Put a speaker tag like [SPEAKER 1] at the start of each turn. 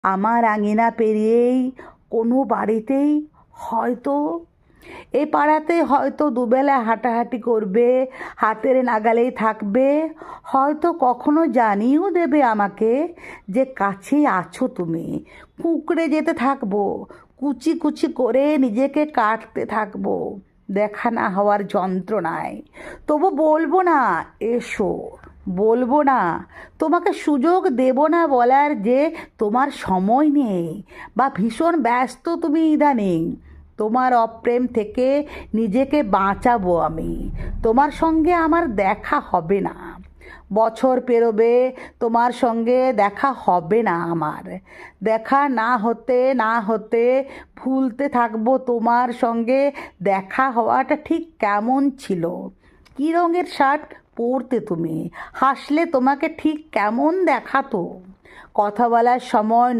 [SPEAKER 1] আমার আঙিনা পেরিয়েই কোনো বাড়িতেই হয়তো এ পাড়াতে হয়তো দুবেলা হাঁটাহাঁটি করবে, হাতের নাগালেই থাকবে, হয়তো কখনো জানিয়েও দেবে আমাকে যে কাছেই আছো তুমি। কুঁকড়ে যেতে থাকবো, কুচি কুচি করে নিজেকে কাটতে থাকবো দেখা না হওয়ার যন্ত্রণায়। তবু বলবো না এসো, বলবো না, তোমাকে সুযোগ দেব না বলার যে তোমার সময় নেই বা ভীষণ ব্যস্ত তুমি ইদানিং। তোমার অপ্রেম থেকে নিজেকে বাঁচাবো আমি। তোমার সঙ্গে আমার দেখা হবে না, বছর পেরোবে, তোমার সঙ্গে দেখা হবে না আমার। দেখা না হতে না হতে ভুলতে থাকবো তোমার সঙ্গে দেখা হওয়াটা ঠিক কেমন ছিল, কী রঙের শার্ট পরতে তুমি, হাসলে তোমাকে ঠিক কেমন দেখাতো। কথা বলার সময়